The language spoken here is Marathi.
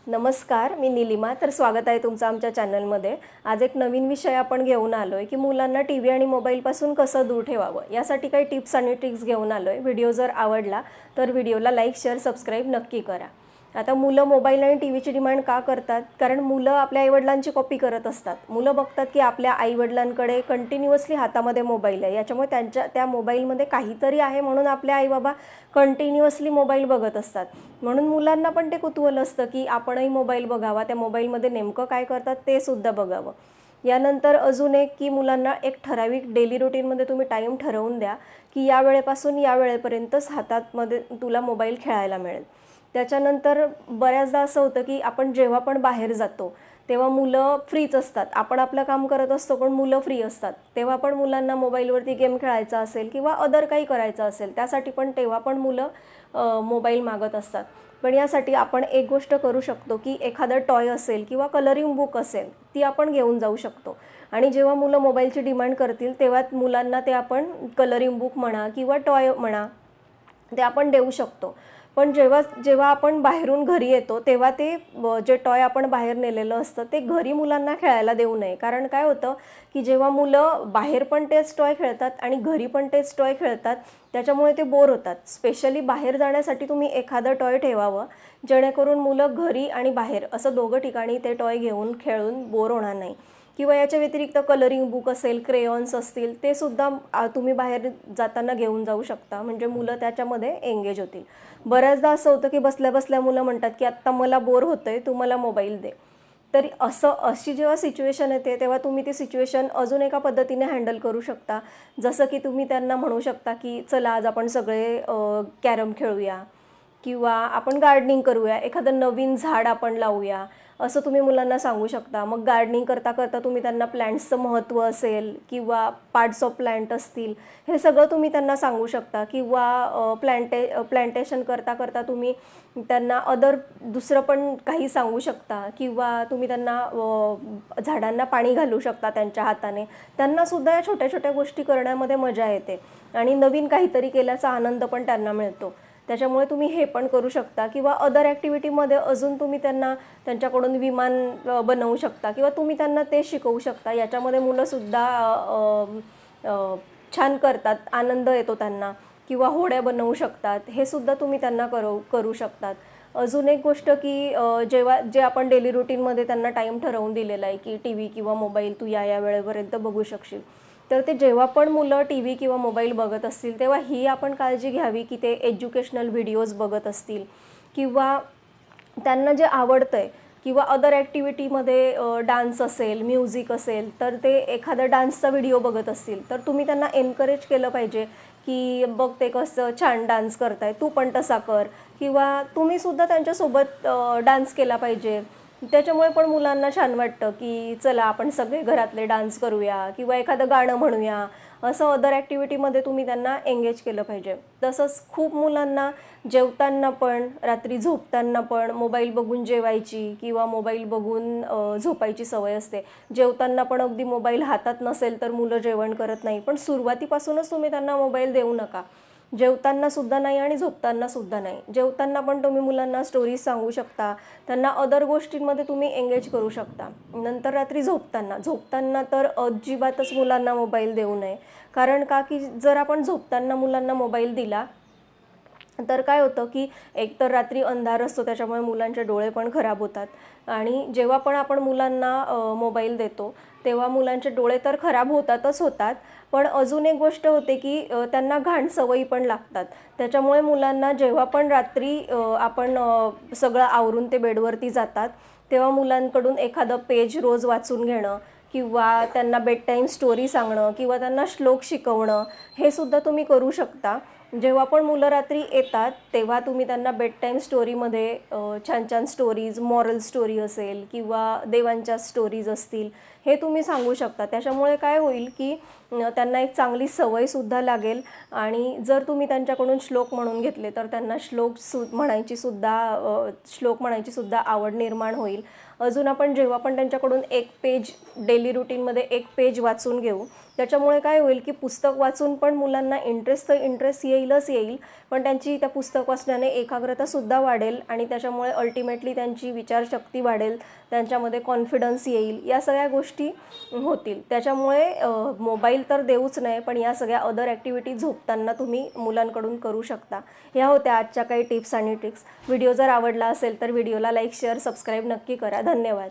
नमस्कार, मी निलिमा. तर स्वागत आहे तुमचं आमच्या चॅनलमध्ये. आज एक नवीन विषय आपण घेऊन आलोय की मुलांना टीव्ही आणि मोबाईलपासून कसं दूर ठेवावं. यासाठी काही टिप्स आणि ट्रिक्स घेऊन आलोय. व्हिडिओ जर आवडला तर व्हिडिओला लाईक, शेअर, सबस्क्राईब नक्की करा. आता मुलं मोबाईल आणि टीव्हीची डिमांड का करतात? कारण मुलं आपल्या आईवडिलांची कॉपी करत असतात. मुलं बघतात की आपल्या आईवडिलांकडे कंटिन्युअसली हातामध्ये मोबाईल आहे. याच्यामुळे त्या मोबाईलमध्ये काहीतरी आहे म्हणून आपले आई-बाबा कंटिन्युअसली मोबाईल बघत असतात. म्हणून मुलांना पण ते कुतूहल असतं की आपणही मोबाईल बघावा, त्या मोबाईलमध्ये नेमकं काय करतात ते सुद्धा बघावं. यानंतर अजून एक की मुलांना एक ठराविक डेली रुटीनमध्ये तुम्ही टाईम ठरवून द्या की या वेळेपासून या वेळेपर्यंतच हातामध्ये तुला मोबाईल खेळायला मिळेल. त्याच्यानंतर बऱ्याचदा असं होतं की आपण जेव्हा पण बाहेर जातो तेव्हा मुलं फ्रीच असतात. आपण आपलं काम करत असतो पण मुलं फ्री असतात. तेव्हा पण मुलांना मोबाईलवरती गेम खेळायचा असेल किंवा अदर काही करायचं असेल त्यासाठी पण तेव्हा पण मुलं मोबाईल मागत असतात. पण यासाठी आपण एक गोष्ट करू शकतो की एखादं टॉय असेल किंवा कलरिंग बुक असेल ती आपण घेऊन जाऊ शकतो. आणि जेव्हा मुलं मोबाईलची डिमांड करतील तेव्हा मुलांना ते आपण कलरिंग बुक म्हणा किंवा टॉय म्हणा ते आपण देऊ शकतो. पण जेव्हा जेव्हा आपण बाहेरून घरी येतो तेव्हा ते जे टॉय आपण बाहेर नेलेलं असतं ते घरी मुलांना खेळायला देऊ नये. कारण काय होतं की जेव्हा मुलं बाहेर पण तेच टॉय खेळतात आणि घरी पण तेच टॉय खेळतात त्याच्यामुळे ते बोर होतात. स्पेशली बाहेर जाण्यासाठी तुम्ही एखादं टॉय ठेवावं जेणेकरून मुलं घरी आणि बाहेर असं दोघं ठिकाणी ते टॉय घेऊन खेळून बोर होणार नाही. किंवा याच्या व्यतिरिक्त कलरिंग बुक असेल, क्रेयॉन्स असतील ते सुद्धा तुम्ही बाहेर जाताना घेऊन जाऊ शकता. म्हणजे मुलं त्याच्यामध्ये एंगेज होतील. बऱ्याचदा असं होतं की बसल्या बसल्या मुलं म्हणतात की आत्ता मला बोर होतंय, तू मला मोबाईल दे. तरी अशी जेव्हा सिच्युएशन येते तेव्हा तुम्ही ती सिच्युएशन अजून एका पद्धतीने हँडल करू शकता. जसं की तुम्ही त्यांना म्हणू शकता की चला आज आपण सगळे कॅरम खेळूया किंवा आपण गार्डनिंग करूया, एखादं नवीन झाड आपण लावूया, असं तुम्ही मुलांना सांगू शकता. मग गार्डनिंग करता करता तुम्ही त्यांना प्लांट्सचं महत्त्व असेल किंवा पार्ट्स ऑफ प्लांट असतील हे सगळं तुम्ही त्यांना सांगू शकता. किंवा प्लांटेशन करता करता तुम्ही त्यांना दुसरं पण काही सांगू शकता. किंवा तुम्ही त्यांना झाडांना पाणी घालू शकता त्यांच्या हाताने. त्यांनासुद्धा या छोट्या छोट्या गोष्टी करण्यामध्ये मजा येते आणि नवीन काहीतरी केल्याचा आनंद पण त्यांना मिळतो. त्याच्यामुळे तुम्ही हे पण करू शकता. किंवा अदर ॲक्टिव्हिटीमध्ये अजून तुम्ही त्यांच्याकडून विमान बनवू शकता किंवा तुम्ही त्यांना ते शिकवू शकता. याच्यामध्ये मुलंसुद्धा छान करतात, आनंद येतो त्यांना. किंवा होड्या बनवू शकतात, हे सुद्धा तुम्ही त्यांना करू शकतात. अजून एक गोष्ट की जे आपण डेली रुटीनमध्ये त्यांना टाईम ठरवून दिलेला आहे की टी व्ही किंवा मोबाईल तू या वेळेपर्यंत बघू शकशील. तर ते जेव्हा पण मुलं टी व्ही किंवा मोबाईल बघत असतील तेव्हा ही आपण काळजी घ्यावी की ते एज्युकेशनल व्हिडिओज बघत असतील किंवा त्यांना जे आवडतं आहे किंवा अदर ॲक्टिव्हिटीमध्ये डान्स असेल, म्युझिक असेल तर ते एखादा डान्सचा व्हिडिओ बघत असतील तर तुम्ही त्यांना एनकरेज केलं पाहिजे की बघ ते कसं छान डान्स करताय, तू पण तसा कर. किंवा तुम्हीसुद्धा त्यांच्यासोबत डान्स केला पाहिजे. त्याच्यामुळे पण मुलांना छान वाटतं की चला आपण सगळे घरातले डान्स करूया किंवा एखादं गाणं म्हणूया. असं अदर ॲक्टिव्हिटीमध्ये तुम्ही त्यांना एंगेज केलं पाहिजे. तसंच खूप मुलांना जेवताना पण, रात्री झोपताना पण मोबाईल बघून जेवायची किंवा मोबाईल बघून झोपायची सवय असते. जेवताना पण अगदी मोबाईल हातात नसेल तर मुलं जेवण करत नाही. पण सुरुवातीपासूनच तुम्ही त्यांना मोबाईल देऊ नका. जेवतानासुद्धा नाही आणि झोपतानासुद्धा नाही. जेवताना पण तुम्ही मुलांना स्टोरीज सांगू शकता. त्यांना अदर गोष्टींमध्ये तुम्ही एंगेज करू शकता. नंतर रात्री झोपताना तर अजिबातच मुलांना मोबाईल देऊ नये. कारण का की जर आपण झोपताना मुलांना मोबाईल दिला तर काय होतं की एकतर रात्री अंधार असतो त्याच्यामुळे मुलांचे डोळे पण खराब होतात. आणि जेव्हा पण आपण मुलांना मोबाईल देतो तेव्हा मुलांचे डोळे तर खराब होतात. पण अजून एक गोष्ट होते की त्यांना घाण सवयी पण लागतात. त्याच्यामुळे मुलांना जेव्हा पण रात्री आपण सगळं आवरून ते बेडवरती जातात तेव्हा मुलांकडून एखादं पेज रोज वाचून घेणं किंवा त्यांना बेड टाईम स्टोरी सांगणं किंवा त्यांना श्लोक शिकवणं हे सुद्धा तुम्ही करू शकता. जेव्हा पण मुलं रात्री येतात तेव्हा तुम्ही त्यांना बेड टाईम स्टोरीमध्ये छान छान स्टोरीज, मॉरल स्टोरी असेल किंवा देवांच्या स्टोरीज असतील हे तुम्ही सांगू शकता. त्याच्यामुळे काय होईल की त्यांना एक चांगली सवयसुद्धा लागेल. आणि जर तुम्ही त्यांच्याकडून श्लोक म्हणून घेतले तर त्यांना श्लोक म्हणायची सुद्धा आवड निर्माण होईल. अजून आपण जेव्हा पण त्यांच्याकडून एक पेज डेली रुटीनमध्ये एक पेज वाचून घेऊ त्याच्यामुळे काय होईल की पुस्तक वाचून पण मुलांना इंटरेस्ट येईल येईलच येईल, पण त्यांची त्या पुस्तक वाचण्याने एकाग्रतासुद्धा वाढेल आणि त्याच्यामुळे अल्टिमेटली त्यांची विचारशक्ती वाढेल, त्यांच्यामध्ये कॉन्फिडन्स येईल, या सगळ्या गोष्टी होतील. त्याच्यामुळे मोबाईल तर देऊच नाही, पण या सगळ्या अदर ॲक्टिव्हिटी झोपताना तुम्ही मुलांकडून करू शकता. ह्या होत्या आजच्या काही टिप्स आणि ट्रिक्स. व्हिडिओ जर आवडला असेल तर व्हिडिओला लाईक, शेअर, सबस्क्राईब नक्की करा. धन्यवाद.